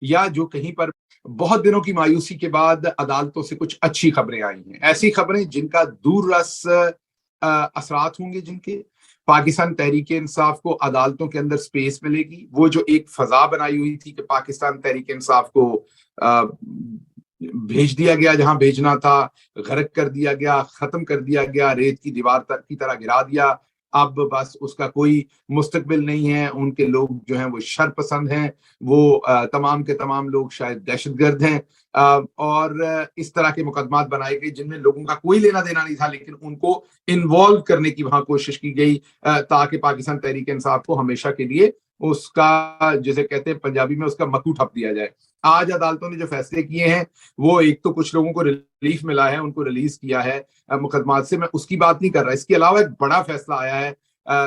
یا جو کہیں پر بہت دنوں کی مایوسی کے بعد عدالتوں سے کچھ اچھی خبریں آئی ہیں، ایسی خبریں جن کا دور رس اثرات ہوں گے، جن کے پاکستان تحریک انصاف کو عدالتوں کے اندر سپیس ملے گی. وہ جو ایک فضا بنائی ہوئی تھی کہ پاکستان تحریک انصاف کو بھیج دیا گیا جہاں بھیجنا تھا، غرق کر دیا گیا، ختم کر دیا گیا، ریت کی دیوار کی طرح گرا دیا، اب بس اس کا کوئی مستقبل نہیں ہے. ان کے لوگ جو ہیں وہ شر پسند ہیں، وہ تمام کے تمام لوگ شاید دہشت گرد ہیں، اور اس طرح کے مقدمات بنائے گئے جن میں لوگوں کا کوئی لینا دینا نہیں تھا، لیکن ان کو انوالو کرنے کی وہاں کوشش کی گئی تاکہ پاکستان تحریک انصاف کو ہمیشہ کے لیے اس کا، جسے کہتے ہیں پنجابی میں، اس کا مکو ٹھپ دیا جائے. آج عدالتوں نے جو فیصلے کیے ہیں وہ ایک تو کچھ لوگوں کو ریلیف ملا ہے، ان کو ریلیز کیا ہے مقدمات سے، میں اس کی بات نہیں کر رہا. اس کے علاوہ ایک بڑا فیصلہ آیا ہے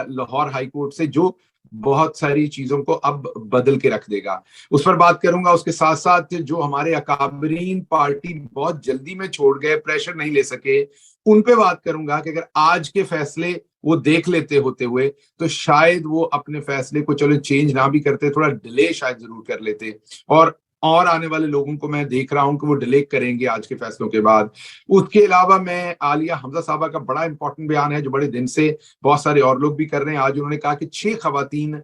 لاہور ہائی کورٹ سے جو بہت ساری چیزوں کو اب بدل کے رکھ دے گا، اس پر بات کروں گا. اس کے ساتھ ساتھ جو ہمارے اکابرین پارٹی بہت جلدی میں چھوڑ گئے، پریشر نہیں لے سکے، ان پہ بات کروں گا کہ اگر آج کے فیصلے وہ دیکھ لیتے ہوتے ہوئے تو شاید وہ اپنے فیصلے کو چلو چینج نہ بھی کرتے، تھوڑا ڈیلے شاید ضرور کر لیتے. اور آنے والے لوگوں کو میں دیکھ رہا ہوں کہ وہ ڈیلے کریں گے آج کے فیصلوں کے بعد. اس کے علاوہ میں عالیہ حمزہ صاحبہ کا بڑا امپورٹنٹ بیان ہے جو بڑے دن سے بہت سارے اور لوگ بھی کر رہے ہیں. آج انہوں نے کہا کہ 6 خواتین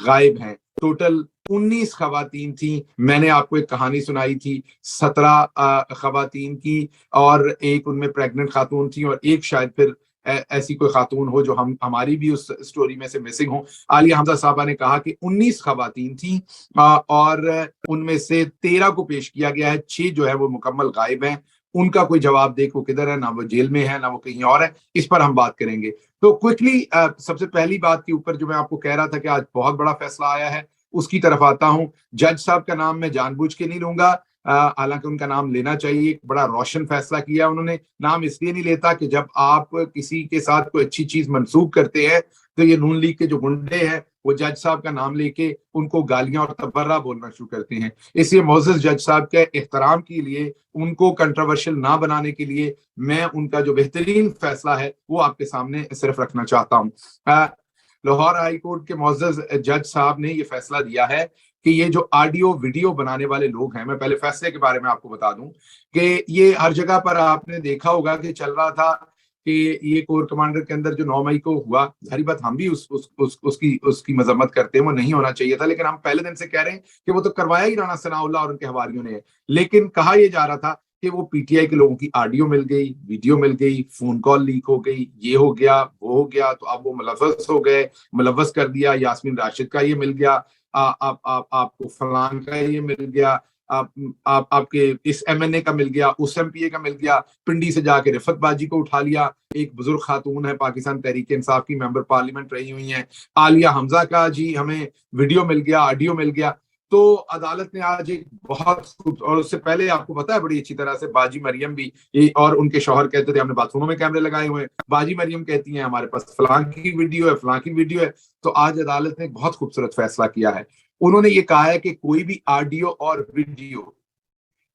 غائب ہیں، ٹوٹل 19 خواتین تھیں. میں نے آپ کو ایک کہانی سنائی تھی 17 خواتین کی، اور ایک ان میں پریگننٹ خاتون تھی، اور ایک شاید پھر ایسی کوئی خاتون ہو جو ہماری بھی اس سٹوری میں سے مسنگ ہو. عالیہ حمزہ صاحبہ نے کہا کہ 19 خواتین تھیں اور ان میں سے 13 کو پیش کیا گیا ہے، 6 جو ہے وہ مکمل غائب ہیں. ان کا کوئی جواب دے کو کدھر ہے، نہ وہ جیل میں ہے نہ وہ کہیں اور ہے. اس پر ہم بات کریں گے. تو کوئکلی سب سے پہلی بات کے اوپر جو میں آپ کو کہہ رہا تھا کہ آج بہت بڑا فیصلہ آیا ہے، اس کی طرف آتا ہوں. جج صاحب کا نام میں جان بوجھ کے نہیں لوں گا، حالانکہ ان کا نام لینا چاہیے. ایک بڑا روشن فیصلہ کیا انہوں نے. نام اس لیے نہیں لیتا کہ جب آپ کسی کے ساتھ کوئی اچھی چیز منسوخ کرتے ہیں تو یہ نون لیگ کے جو گنڈے ہیں وہ جج صاحب کا نام لے کے ان کو گالیاں اور تبرہ بولنا شروع کرتے ہیں. اس لیے معزز جج صاحب کے احترام کے لیے، ان کو کنٹروورشل نہ بنانے کے لیے، میں ان کا جو بہترین فیصلہ ہے وہ آپ کے سامنے صرف رکھنا چاہتا ہوں. لاہور ہائی کورٹ کے معزز جج صاحب نے یہ فیصلہ دیا ہے کہ یہ جو آڈیو ویڈیو بنانے والے لوگ ہیں، میں پہلے فیصلے کے بارے میں آپ کو بتا دوں کہ یہ ہر جگہ پر آپ نے دیکھا ہوگا کہ چل رہا تھا کہ یہ کور کمانڈر کے اندر جو 9 مئی کو ہوا، ظاہری بات ہم بھی اس کی مذمت کرتے ہیں، وہ نہیں ہونا چاہیے تھا، لیکن ہم پہلے دن سے کہہ رہے ہیں کہ وہ تو کروایا ہی رانا ثناء اللہ اور ان کے حواریوں نے. لیکن کہا یہ جا رہا تھا کہ وہ پی ٹی آئی کے لوگوں کی آڈیو مل گئی، ویڈیو مل گئی، فون کال لیک ہو گئی، یہ ہو گیا وہ ہو گیا، تو اب وہ ملوث ہو گئے، ملوث کر دیا. یاسمین راشد کا یہ مل گیا، آپ کو فلان کا یہ مل گیا، آپ کے اس ایم این اے کا مل گیا، اس ایم پی اے کا مل گیا. پنڈی سے جا کے رفت باجی کو اٹھا لیا، ایک بزرگ خاتون ہے پاکستان تحریک انصاف کی، ممبر پارلیمنٹ رہی ہوئی ہیں. عالیہ حمزہ کا جی ہمیں ویڈیو مل گیا، آڈیو مل گیا. تو عدالت نے آج ایک بہت اور اس سے پہلے آپ کو پتا ہے بڑی اچھی طرح سے باجی مریم بھی، اور ان کے شوہر کہتے تھے ہم نے باتھ روموں میں کیمرے لگائے ہوئے ہیں، باجی مریم کہتی ہیں ہمارے پاس فلاں کی ویڈیو ہے، فلاں کی ویڈیو ہے. تو آج عدالت نے ایک بہت خوبصورت فیصلہ کیا ہے. انہوں نے یہ کہا ہے کہ کوئی بھی آڈیو اور ویڈیو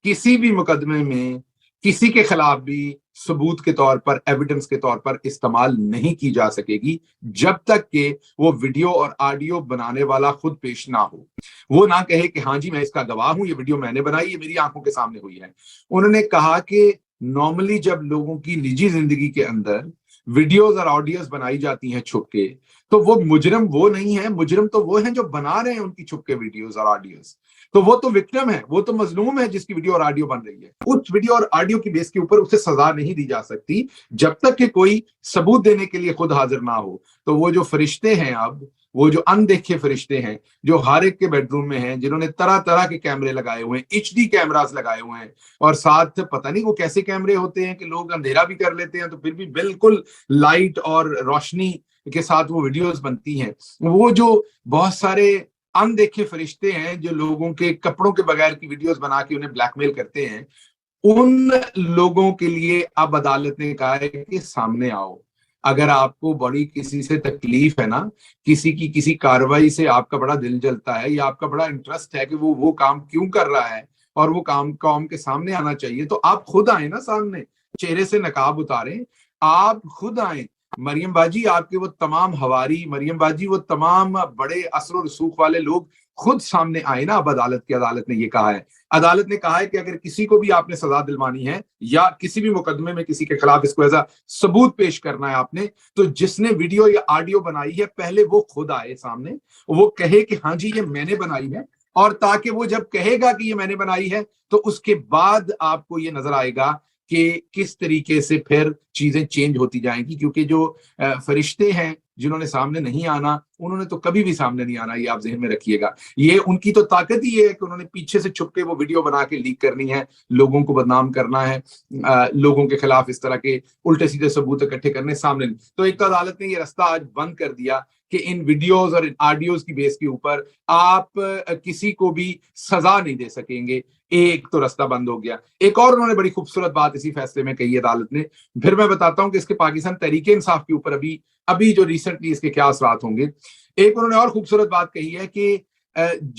کسی بھی مقدمے میں کسی کے خلاف بھی ثبوت کے طور پر، ایویڈنس کے طور پر استعمال نہیں کی جا سکے گی جب تک کہ وہ ویڈیو اور آڈیو بنانے والا خود پیش نہ ہو. وہ نہ کہے کہ ہاں جی میں اس کا گواہ ہوں، یہ ویڈیو میں نے بنائی، یہ میری آنکھوں کے سامنے ہوئی ہے. انہوں نے کہا کہ نارملی جب لوگوں کی نجی زندگی کے اندر ویڈیوز اور آڈیوز بنائی جاتی ہیں چھپ کے، تو وہ مجرم وہ نہیں ہے، مجرم تو وہ ہیں جو بنا رہے ہیں ان کی چھپ کے ویڈیوز اور آڈیوز. تو وہ تو وکٹم ہے، وہ تو مظلوم ہے جس کی ویڈیو اور آڈیو بن رہی ہے. اس ویڈیو اور آڈیو کی بیس کے اوپر اسے سزا نہیں دی جا سکتی جب تک کہ کوئی ثبوت دینے کے لیے خود حاضر نہ ہو. تو وہ جو فرشتے ہیں، اب وہ جو اندیکھے فرشتے ہیں جو ہر ایک کے بیڈ روم میں ہیں، جنہوں نے طرح طرح کے کیمرے لگائے ہوئے ہیں، ایچ ڈی کیمراز لگائے ہوئے ہیں، اور ساتھ پتہ نہیں وہ کیسے کیمرے ہوتے ہیں کہ لوگ اندھیرا بھی کر لیتے ہیں تو پھر بھی بالکل لائٹ اور روشنی کے ساتھ وہ ویڈیوز بنتی ہیں. وہ جو بہت سارے اندیکھے فرشتے ہیں جو لوگوں کے کپڑوں کے بغیر کی ویڈیوز بنا کے انہیں بلیک میل کرتے ہیں، ان لوگوں کے لیے اب عدالت نے کہا ہے کہ سامنے آؤ. اگر آپ کو بڑی کسی سے تکلیف ہے نا، کسی کی کسی کاروائی سے آپ کا بڑا دل جلتا ہے، یا آپ کا بڑا انٹرسٹ ہے کہ وہ کام کیوں کر رہا ہے اور وہ کام قوم کے سامنے آنا چاہیے، تو آپ خود آئیں نا سامنے، چہرے سے نقاب اتاریں، آپ خود آئیں. مریم باجی آپ کے وہ تمام ہواری، مریم باجی وہ تمام بڑے اثر و رسوخ والے لوگ خود سامنے آئے نا اب عدالت نے یہ کہا ہے، عدالت نے کہا ہے کہ اگر کسی کو بھی آپ نے سزا دلوانی ہے یا کسی بھی مقدمے میں کسی کے خلاف اس کو ایسا ثبوت پیش کرنا ہے آپ نے، تو جس نے ویڈیو یا آڈیو بنائی ہے پہلے وہ خود آئے سامنے، وہ کہے کہ ہاں جی یہ میں نے بنائی ہے، اور تاکہ وہ جب کہے گا کہ یہ میں نے بنائی ہے تو اس کے بعد آپ کو یہ نظر آئے گا کہ کس طریقے سے پھر چیزیں چینج ہوتی جائیں گی، کیونکہ جو فرشتے ہیں جنہوں نے سامنے نہیں آنا انہوں نے تو کبھی بھی سامنے نہیں آنا، یہ آپ ذہن میں رکھیے گا۔ یہ ان کی تو طاقت ہی یہ ہے کہ انہوں نے پیچھے سے چھپ کے وہ ویڈیو بنا کے لیک کرنی ہے، لوگوں کو بدنام کرنا ہے، لوگوں کے خلاف اس طرح کے الٹے سیدھے ثبوت اکٹھے کرنے سامنے نہیں۔ تو ایک تو عدالت نے یہ رستہ آج بند کر دیا کہ ان ویڈیوز اور ان آڈیوز کی بیس کے اوپر آپ کسی کو بھی سزا نہیں دے سکیں گے، ایک تو رستہ بند ہو گیا۔ ایک اور انہوں نے بڑی خوبصورت بات اسی فیصلے میں کہی عدالت نے، پھر میں بتاتا ہوں کہ اس کے پاکستان تحریک انصاف کے اوپر ابھی جو ریسنٹلی اس کے کیا اثرات ہوں گے۔ ایک انہوں نے اور خوبصورت بات کہی ہے کہ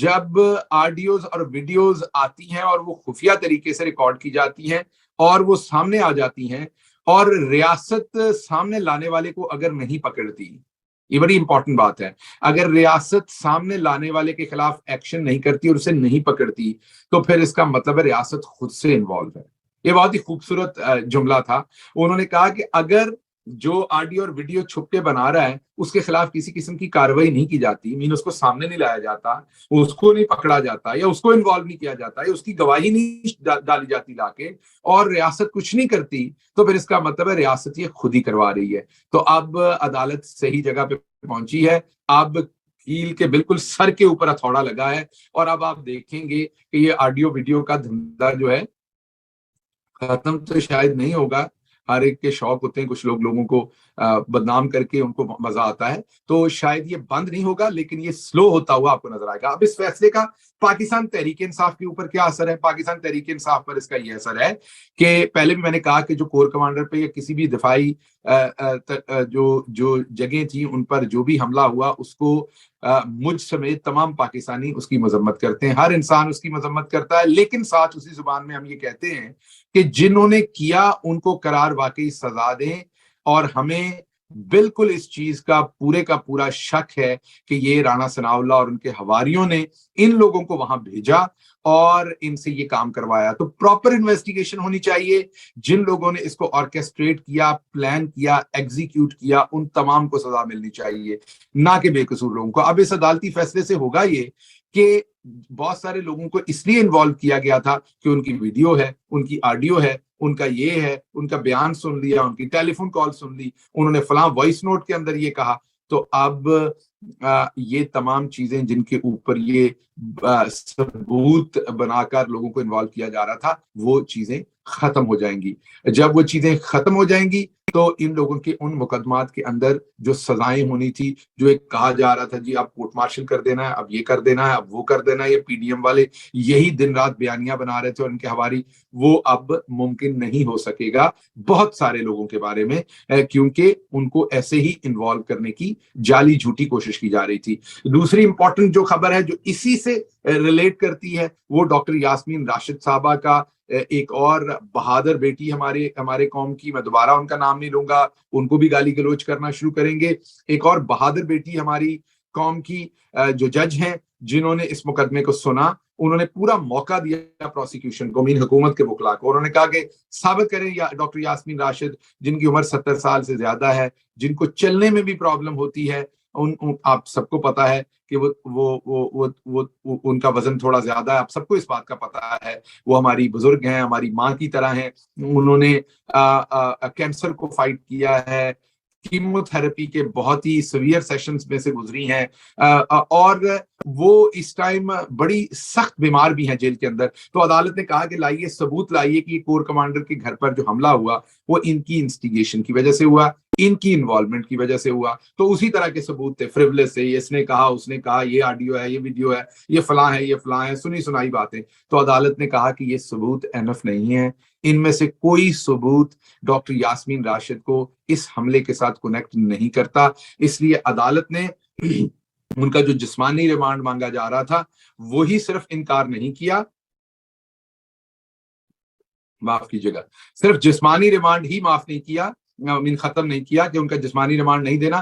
جب آڈیوز اور ویڈیوز آتی ہیں اور وہ خفیہ طریقے سے ریکارڈ کی جاتی ہیں اور وہ سامنے آ جاتی ہیں اور ریاست سامنے لانے والے کو اگر نہیں پکڑتی، یہ بڑی امپورٹنٹ بات ہے، اگر ریاست سامنے لانے والے کے خلاف ایکشن نہیں کرتی اور اسے نہیں پکڑتی تو پھر اس کا مطلب ہے ریاست خود سے انوالو ہے۔ یہ بہت ہی خوبصورت جملہ تھا۔ انہوں نے کہا کہ اگر جو آڈیو اور ویڈیو چھپ کے بنا رہا ہے اس کے خلاف کسی قسم کی کارروائی نہیں کی جاتی، مین اس کو سامنے نہیں لایا جاتا، اس کو نہیں پکڑا جاتا یا اس کو انوالو نہیں کیا جاتا یا اس کی گواہی نہیں ڈالی جاتی لا کے، اور ریاست کچھ نہیں کرتی، تو پھر اس کا مطلب ہے ریاست یہ خود ہی کروا رہی ہے۔ تو اب عدالت صحیح جگہ پہ پہنچی ہے، اب کیل کے بالکل سر کے اوپر ہتھوڑا لگا ہے، اور اب آپ دیکھیں گے کہ یہ آڈیو ویڈیو کا دھندا جو ہے ختم تو شاید نہیں ہوگا۔ ہر ایک کے شوق ہوتے ہیں، کچھ لوگوں کو بدنام کر کے ان کو مزہ آتا ہے، تو شاید یہ بند نہیں ہوگا لیکن یہ سلو ہوتا ہوا آپ کو نظر آئے گا۔ اب اس فیصلے کا پاکستان تحریک انصاف کے اوپر کیا اثر ہے؟ پاکستان تحریک انصاف پر اس کا یہ اثر ہے کہ پہلے بھی میں نے کہا کہ جو کور کمانڈر پہ یا کسی بھی دفاعی جو جگہیں تھیں ان پر جو بھی حملہ ہوا اس کو مجھ سمیت تمام پاکستانی اس کی مذمت کرتے ہیں، ہر انسان اس کی مذمت کرتا ہے، لیکن ساتھ اسی زبان میں ہم یہ کہتے ہیں کہ جنہوں نے کیا ان کو قرار واقعی سزا دیں، اور ہمیں بالکل اس چیز کا پورا شک ہے کہ یہ رانا ثناء اللہ اور ان کے حواریوں نے ان لوگوں کو وہاں بھیجا اور ان سے یہ کام کروایا۔ تو پراپر انویسٹیگیشن ہونی چاہیے، جن لوگوں نے اس کو آرکیسٹریٹ کیا، پلان کیا، ایگزیکیوٹ کیا، ان تمام کو سزا ملنی چاہیے، نہ کہ بے قصور لوگوں کو۔ اب اس عدالتی فیصلے سے ہوگا یہ کہ بہت سارے لوگوں کو اس لیے انوالو کیا گیا تھا کہ ان کی ویڈیو ہے، ان کی آڈیو ہے، ان کا یہ ہے، ان کا بیان سن لیا، ان کی ٹیلی فون کال سن لی، انہوں نے فلاں وائس نوٹ کے اندر یہ کہا، تو اب یہ تمام چیزیں جن کے اوپر یہ ثبوت بنا کر لوگوں کو انوالو کیا جا رہا تھا وہ چیزیں ختم ہو جائیں گی۔ جب وہ چیزیں ختم ہو جائیں گی تو ان لوگوں کے ان مقدمات کے اندر جو سزائیں ہونی تھی، جو ایک کہا جا رہا تھا جی اب کورٹ مارشل کر دینا ہے، اب یہ کر دینا ہے، اب وہ کر دینا ہے، یہ پی ڈی ایم والے یہی دن رات بیانیاں بنا رہے تھے اور ان کے حواری، وہ اب ممکن نہیں ہو سکے گا بہت سارے لوگوں کے بارے میں، کیونکہ ان کو ایسے ہی انوالو کرنے کی جعلی جھوٹی کوشش کی جا رہی تھی۔ دوسری امپورٹنٹ جو خبر ہے جو اسی سے ریلیٹ کرتی ہے وہ ڈاکٹر یاسمین راشد صاحبہ کا ایک اور بہادر بیٹی ہمارے قوم کی، میں دوبارہ ان کا نام نہیں لوں گا، ان کو بھی گالی گلوچ کرنا شروع کریں گے، ایک اور بہادر بیٹی ہماری قوم کی جو جج ہیں جنہوں نے اس مقدمے کو سنا، انہوں نے پورا موقع دیا پروسیکیوشن کو، مین حکومت کے وکلا کو، انہوں نے کہا کہ ثابت کریں ڈاکٹر یاسمین راشد جن کی عمر 70 سال سے زیادہ ہے، جن کو چلنے میں بھی پرابلم ہوتی ہے، آپ سب کو پتا ہے کہ ان کا وزن تھوڑا زیادہ ہے، آپ سب کو اس بات کا پتا ہے، وہ ہماری بزرگ ہیں، ہماری ماں کی طرح ہیں، انہوں نے کینسر کو فائٹ کیا ہے، کیمو تھراپی کے بہت ہی سیویئر سیشنز میں سے گزری ہیں، اور وہ اس ٹائم بڑی سخت بیمار بھی ہیں جیل کے اندر۔ تو عدالت نے کہا کہ لائیے ثبوت لائیے کہ یہ کور کمانڈر کے گھر پر جو حملہ ہوا وہ ان کی انسٹیگیشن کی وجہ سے ہوا، ان کی انوالومنٹ کی وجہ سے ہوا۔ تو اسی طرح کے ثبوت تھے، فریولس ہے، اس نے کہا، اس نے کہا، یہ آڈیو ہے، یہ ویڈیو ہے، یہ فلاں ہے، یہ فلاں ہے، سنی سنائی باتیں۔ تو عدالت نے کہا کہ یہ ثبوت انف نہیں ہے، ان میں سے کوئی ثبوت ڈاکٹر یاسمین راشد کو اس حملے کے ساتھ کنیکٹ نہیں کرتا، اس لیے عدالت نے ان کا جو جسمانی ریمانڈ مانگا جا رہا تھا وہی صرف انکار نہیں کیا، معاف کیجیے گا، صرف جسمانی ریمانڈ ہی معاف نہیں کیا، ختم نہیں کیا کہ ان کا جسمانی ریمانڈ نہیں دینا،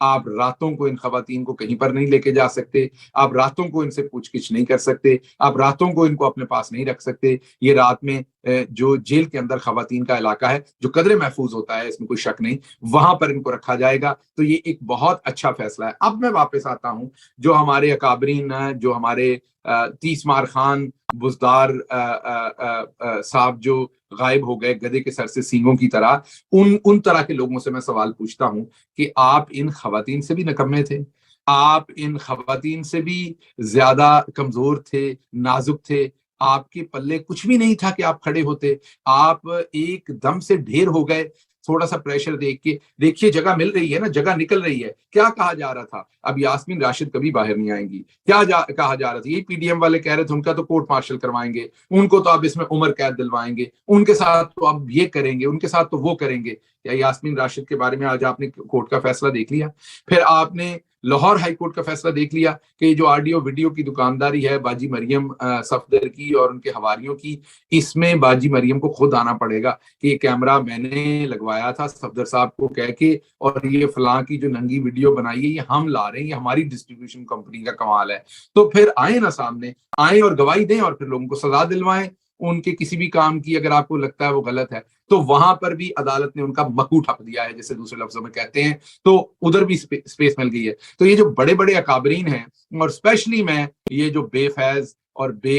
آپ راتوں کو ان خواتین کو کہیں پر نہیں لے کے جا سکتے، آپ راتوں کو ان سے پوچھ گچھ نہیں کر سکتے، آپ راتوں کو ان کو اپنے پاس نہیں رکھ سکتے۔ یہ رات میں جو جیل کے اندر خواتین کا علاقہ ہے جو قدرے محفوظ ہوتا ہے، اس میں کوئی شک نہیں، وہاں پر ان کو رکھا جائے گا۔ تو یہ ایک بہت اچھا فیصلہ ہے۔ اب میں واپس آتا ہوں، جو ہمارے اکابرین ہیں، جو ہمارے تیس مار خان بزدار صاحب جو غائب ہو گئے گدے کے سر سے سینگوں کی طرح، ان طرح کے لوگوں سے میں سوال پوچھتا ہوں کہ آپ ان خواتین سے بھی نکمے تھے، آپ ان خواتین سے بھی زیادہ کمزور تھے، نازک تھے، آپ کے پلے کچھ بھی نہیں تھا کہ آپ کھڑے ہوتے، آپ ایک دم سے ڈھیر ہو گئے۔ تھوڑا سا پریشر دیکھ کے دیکھیے، جگہ مل رہی ہے نا، جگہ نکل رہی ہے۔ کیا کہا جا رہا تھا اب یاسمین راشد کبھی باہر نہیں آئیں گی، کہا جا رہا تھا، یہی پی ڈی ایم والے کہہ رہے تھے ان کا تو کورٹ مارشل کروائیں گے، ان کو تو اب اس میں عمر قید دلوائیں گے، ان کے ساتھ تو اب یہ کریں گے، ان کے ساتھ تو وہ کریں گے۔ یا یاسمین راشد کے بارے میں آج آپ نے کورٹ کا فیصلہ دیکھ لیا، پھر آپ نے لاہور ہائی کورٹ کا فیصلہ دیکھ لیا کہ جو آڈیو ویڈیو کی دکانداری ہے باجی مریم صفدر کی اور ان کے حواریوں کی، اس میں باجی مریم کو خود آنا پڑے گا کہ یہ کیمرہ میں نے لگوایا تھا صفدر صاحب کو کہہ کے، اور یہ فلاں کی جو ننگی ویڈیو بنائی ہے یہ ہم لا رہے ہیں، یہ ہماری ڈسٹریبیوشن کمپنی کا کمال ہے۔ تو پھر آئیں نا سامنے، آئیں اور گواہی دیں اور پھر لوگوں کو سزا دلوائیں ان کے کسی بھی کام کی، اگر آپ کو لگتا ہے وہ غلط ہے تو وہاں پر بھی عدالت نے ان کا مکو ٹھپ دیا ہے، جیسے دوسرے لفظوں میں کہتے ہیں، تو ادھر بھی سپیس مل گئی ہے۔ تو یہ جو بڑے بڑے اکابرین ہیں، اور اسپیشلی میں یہ جو بے فیض اور بے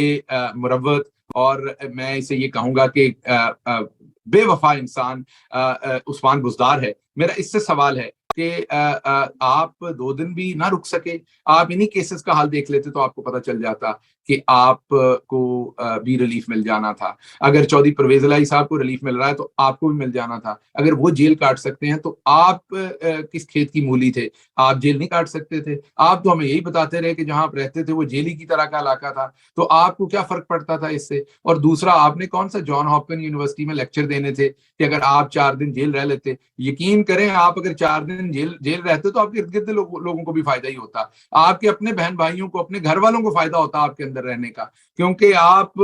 مروت، اور میں اسے یہ کہوں گا کہ بے وفا انسان عثمان بزدار ہے، میرا اس سے سوال ہے کہ آپ 2 دن بھی نہ رک سکے، آپ انہی کیسز کا حال دیکھ لیتے تو آپ کو پتہ چل جاتا کہ آپ کو بھی ریلیف مل جانا تھا۔ اگر چودھری پرویز الہی صاحب کو ریلیف مل رہا ہے تو آپ کو بھی مل جانا تھا۔ اگر وہ جیل کاٹ سکتے ہیں تو آپ کس کھیت کی مولی تھے؟ آپ جیل نہیں کاٹ سکتے تھے؟ آپ تو ہمیں یہی بتاتے رہے کہ جہاں آپ رہتے تھے وہ جیلی کی طرح کا علاقہ تھا، تو آپ کو کیا فرق پڑتا تھا اس سے؟ اور دوسرا، آپ نے کون سا جان ہاپکن یونیورسٹی میں لیکچر دینے تھے کہ اگر آپ 4 دن جیل رہ لیتے؟ یقین کریں، آپ اگر 4 دن جیل رہتے تو آپ کے ارد گرد لوگوں کو بھی فائدہ ہی ہوتا، آپ کے اپنے بہن بھائیوں کو، اپنے گھر والوں کو فائدہ ہوتا آپ کے اندر رہنے کا، کیونکہ آپ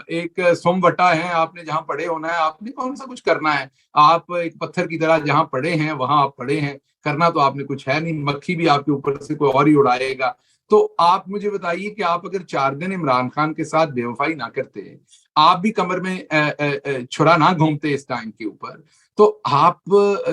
ایک سم وٹا ہیں، آپ نے جہاں پڑے ہونا ہے، آپ نے کون سا کچھ کرنا ہے؟ آپ ایک پتھر کی طرح جہاں پڑے ہیں وہاں آپ پڑے ہیں، کرنا تو آپ نے کچھ ہے نہیں، مکھی بھی آپ کے اوپر سے کوئی اور ہی اڑائے گا۔ تو آپ مجھے بتائیے کہ آپ اگر 4 دن عمران خان کے ساتھ بے وفائی نہ کرتے، آپ بھی کمر میں چھرا نہ گھومتے اس ٹائم کے اوپر، تو آپ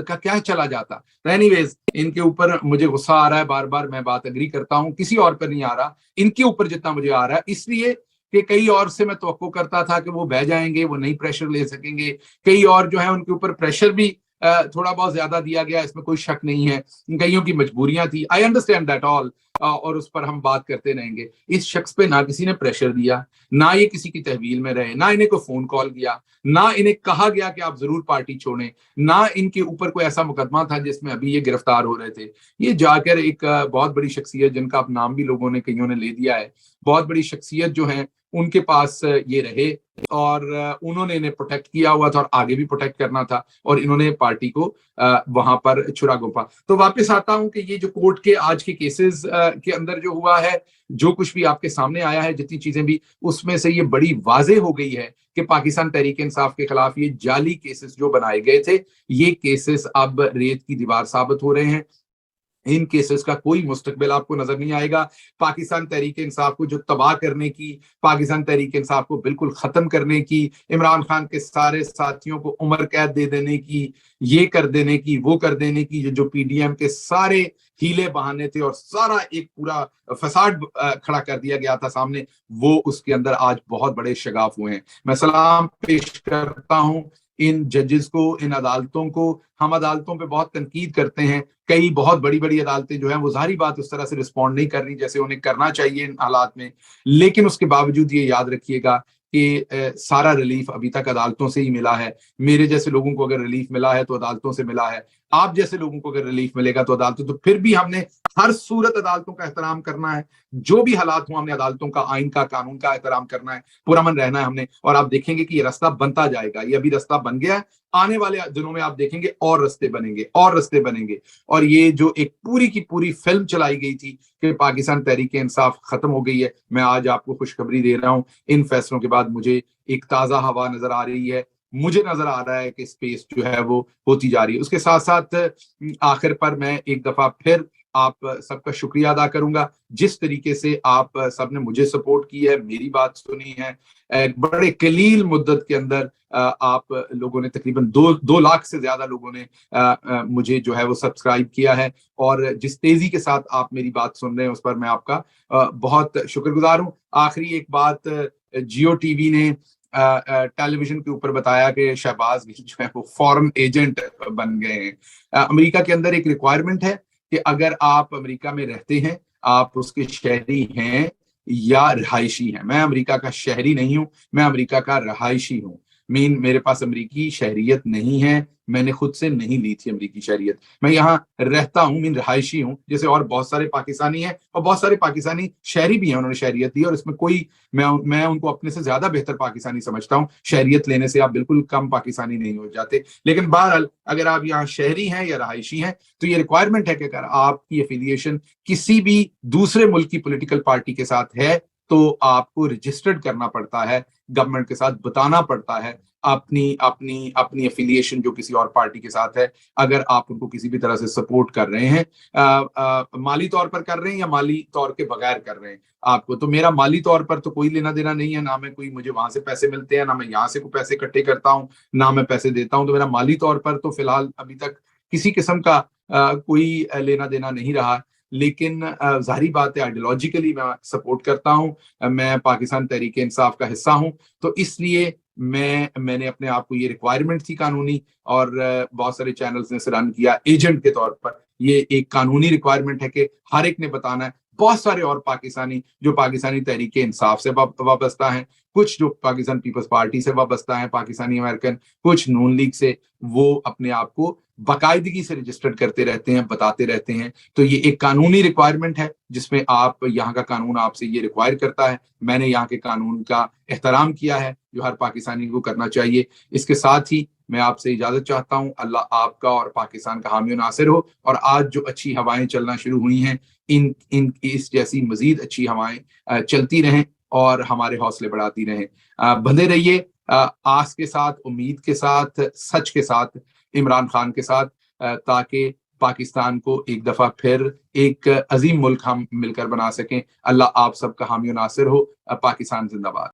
کا کیا چلا جاتا؟ اینی ویز، ان کے اوپر مجھے غصہ آ رہا ہے، بار بار میں بات اگری کرتا ہوں، کسی اور پر نہیں آ رہا، ان کے اوپر جتنا مجھے آ رہا ہے، اس لیے کہ کئی اور سے میں توقع کرتا تھا کہ وہ بہ جائیں گے، وہ نہیں پریشر لے سکیں گے، کئی اور جو ہیں ان کے اوپر پریشر بھی تھوڑا بہت زیادہ دیا گیا، اس میں کوئی شک نہیں ہے، کئیوں کی مجبوریاں تھی، آئی انڈرسٹینڈ دیٹ آل، اور اس پر ہم بات کرتے رہیں گے۔ اس شخص پہ نہ کسی نے پریشر دیا، نہ یہ کسی کی تحویل میں رہے، نہ انہیں کوئی فون کال کیا، نہ انہیں کہا گیا کہ آپ ضرور پارٹی چھوڑیں، نہ ان کے اوپر کوئی ایسا مقدمہ تھا جس میں ابھی یہ گرفتار ہو رہے تھے۔ یہ جا کر ایک بہت بڑی شخصیت، جن کا اب نام بھی لوگوں نے، کئیوں نے لے دیا ہے، بہت بڑی شخصیت جو ہیں ان کے پاس یہ رہے، اور انہوں نے انہیں پروٹیکٹ کیا ہوا تھا اور آگے بھی پروٹیکٹ کرنا تھا، اور انہوں نے پارٹی کو وہاں پر چھرا گھونپا۔ تو واپس آتا ہوں کہ یہ جو کورٹ کے آج کے کیسز کے اندر جو ہوا ہے، جو کچھ بھی آپ کے سامنے آیا ہے، جتنی چیزیں بھی، اس میں سے یہ بڑی واضح ہو گئی ہے کہ پاکستان تحریک انصاف کے خلاف یہ جعلی کیسز جو بنائے گئے تھے، یہ کیسز اب ریت کی دیوار ثابت ہو رہے ہیں۔ ان کیسز کا کوئی مستقبل آپ کو نظر نہیں آئے گا۔ پاکستان تحریک انصاف کو جو تباہ کرنے کی، پاکستان تحریک انصاف کو بالکل ختم کرنے کی، عمران خان کے سارے ساتھیوں کو عمر قید دے دینے کی، یہ کر دینے کی، وہ کر دینے کی، جو پی ڈی ایم کے سارے ہیلے بہانے تھے اور سارا ایک پورا فساد کھڑا کر دیا گیا تھا سامنے، وہ اس کے اندر آج بہت بڑے شگاف ہوئے ہیں۔ میں سلام پیش کرتا ہوں ان ججز کو، ان عدالتوں کو۔ ہم عدالتوں پہ بہت تنقید کرتے ہیں، کئی بہت بڑی بڑی عدالتیں جو ہیں وہ ظاہری بات اس طرح سے رسپونڈ نہیں کر رہی جیسے انہیں کرنا چاہیے ان حالات میں، لیکن اس کے باوجود یہ یاد رکھیے گا کہ سارا ریلیف ابھی تک عدالتوں سے ہی ملا ہے۔ میرے جیسے لوگوں کو اگر ریلیف ملا ہے تو عدالتوں سے ملا ہے، آپ جیسے لوگوں کو اگر ریلیف ملے گا تو عدالتوں، تو پھر بھی ہم نے ہر صورت عدالتوں کا احترام کرنا ہے، جو بھی حالات ہوں ہم نے عدالتوں کا، آئین کا، قانون کا احترام کرنا ہے، پرامن رہنا ہے ہم نے، اور آپ دیکھیں گے کہ یہ رستہ بنتا جائے گا، یہ ابھی رستہ بن گیا ہے، آنے والے دنوں میں آپ دیکھیں گے اور رستے بنیں گے، اور رستے بنیں گے۔ اور یہ جو ایک پوری کی پوری فلم چلائی گئی تھی کہ پاکستان تحریک انصاف ختم ہو گئی ہے، میں آج آپ کو خوشخبری دے رہا ہوں، ان فیصلوں کے بعد مجھے ایک تازہ ہوا نظر آ رہی ہے، مجھے نظر آ رہا ہے کہ اسپیس جو ہے وہ ہوتی جا رہی ہے. اس کے ساتھ ساتھ آخر پر میں ایک دفعہ پھر آپ سب کا شکریہ ادا کروں گا. جس طریقے سے آپ سب نے مجھے سپورٹ کی ہے، میری بات سنی ہے، بڑے قلیل مدت کے اندر آپ لوگوں نے تقریباً دو لاکھ سے زیادہ لوگوں نے مجھے جو ہے وہ سبسکرائب کیا ہے، اور جس تیزی کے ساتھ آپ میری بات سن رہے ہیں اس پر میں آپ کا بہت شکر گزار ہوں. آخری ایک بات، جیو ٹی وی نے ٹیلی ویژن کے اوپر بتایا کہ شہباز گل جو ہے وہ فورن ایجنٹ بن گئے ہیں. امریکہ کے اندر ایک ریکوائرمنٹ ہے کہ اگر آپ امریکہ میں رہتے ہیں، آپ اس کے شہری ہیں یا رہائشی ہیں. میں امریکہ کا شہری نہیں ہوں، میں امریکہ کا رہائشی ہوں. میرے پاس امریکی شہریت نہیں ہے، میں نے خود سے نہیں لی تھی امریکی شہریت. میں یہاں رہتا ہوں، رہائشی ہوں، جیسے اور بہت سارے پاکستانی ہیں، اور بہت سارے پاکستانی شہری بھی ہیں، انہوں نے شہریت لی، اور اس میں کوئی میں ان کو اپنے سے زیادہ بہتر پاکستانی سمجھتا ہوں. شہریت لینے سے آپ بالکل کم پاکستانی نہیں ہو جاتے. لیکن بہرحال اگر آپ یہاں شہری ہیں یا رہائشی ہیں تو یہ ریکوائرمنٹ ہے کہ اگر آپ کی افیلیشن کسی بھی دوسرے ملک کی پولیٹیکل پارٹی کے ساتھ ہے تو آپ کو رجسٹرڈ کرنا پڑتا ہے، گورنمنٹ کے ساتھ بتانا پڑتا ہے اپنی افیلیشن جو کسی اور پارٹی کے ساتھ ہے. اگر آپ ان کو کسی بھی طرح سے سپورٹ کر رہے ہیں، مالی طور پر کر رہے ہیں یا مالی طور کے بغیر کر رہے ہیں آپ کو، تو میرا مالی طور پر تو کوئی لینا دینا نہیں ہے، نہ میں کوئی مجھے وہاں سے پیسے ملتے ہیں، نہ میں یہاں سے کوئی پیسے اکٹھے کرتا ہوں، نہ میں پیسے دیتا ہوں. تو میرا مالی طور پر تو فی الحال ابھی تک کسی قسم کا کوئی لینا دینا نہیں رہا. لیکن ظاہری بات ہے آئیڈیالوجیکلی میں سپورٹ کرتا ہوں، میں پاکستان تحریک انصاف کا حصہ ہوں. تو اس لیے میں نے اپنے آپ کو، یہ ریکوائرمنٹ تھی قانونی، اور بہت سارے چینلز نے اسے رن کیا ایجنٹ کے طور پر. یہ ایک قانونی ریکوائرمنٹ ہے کہ ہر ایک نے بتانا ہے. بہت سارے اور پاکستانی جو پاکستانی تحریک انصاف سے وابستہ ہیں، کچھ جو پاکستان پیپلز پارٹی سے وابستہ ہیں، پاکستانی امریکن، کچھ نون لیگ سے، وہ اپنے آپ کو باقاعدگی سے رجسٹرڈ کرتے رہتے ہیں، بتاتے رہتے ہیں. تو یہ ایک قانونی ریکوائرمنٹ ہے جس میں آپ، یہاں کا قانون آپ سے یہ ریکوائر کرتا ہے. میں نے یہاں کے قانون کا احترام کیا ہے جو ہر پاکستانی کو کرنا چاہیے. اس کے ساتھ ہی میں آپ سے اجازت چاہتا ہوں. اللہ آپ کا اور پاکستان کا حامی و ناصر ہو، اور آج جو اچھی ہوائیں چلنا شروع ہوئی ہیں، اس جیسی مزید اچھی ہوائیں چلتی رہیں اور ہمارے حوصلے بڑھاتی رہیں. بندے رہیے آس کے ساتھ، امید کے ساتھ، سچ کے ساتھ، عمران خان کے ساتھ، تاکہ پاکستان کو ایک دفعہ پھر ایک عظیم ملک ہم مل کر بنا سکیں. اللہ آپ سب کا حامی و ناصر ہو. پاکستان زندہ باد.